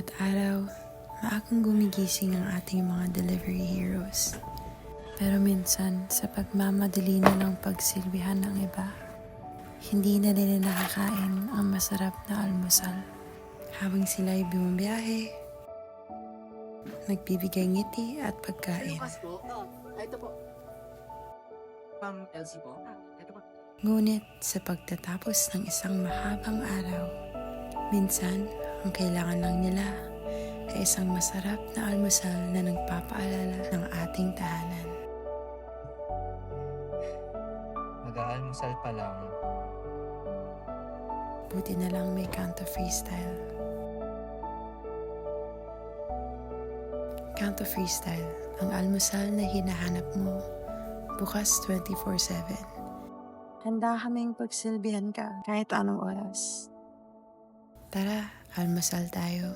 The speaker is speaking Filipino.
Bawat araw, maagang gumigising ang ating mga delivery heroes. Pero minsan, sa pagmamadali na ng pagsilbihan ng iba, hindi na nila nakakain ang masarap na almusal. Habang sila'y bumabiyahe, nagbibigay ngiti at pagkain. Ito po. Pang LC po. Ito po. Ngunit sa pagtatapos ng isang mahabang araw, minsan ang kailangan lang nila ay isang masarap na almusal na nagpapaalala ng ating tahanan. Mag-aalmusal pa lang. Buti na lang may Kanto Freestyle. Kanto Freestyle, ang almusal na hinahanap mo, bukas 24/7. Handa kaming pagsilbihan ka kahit anong oras. Tara, almusal tayo.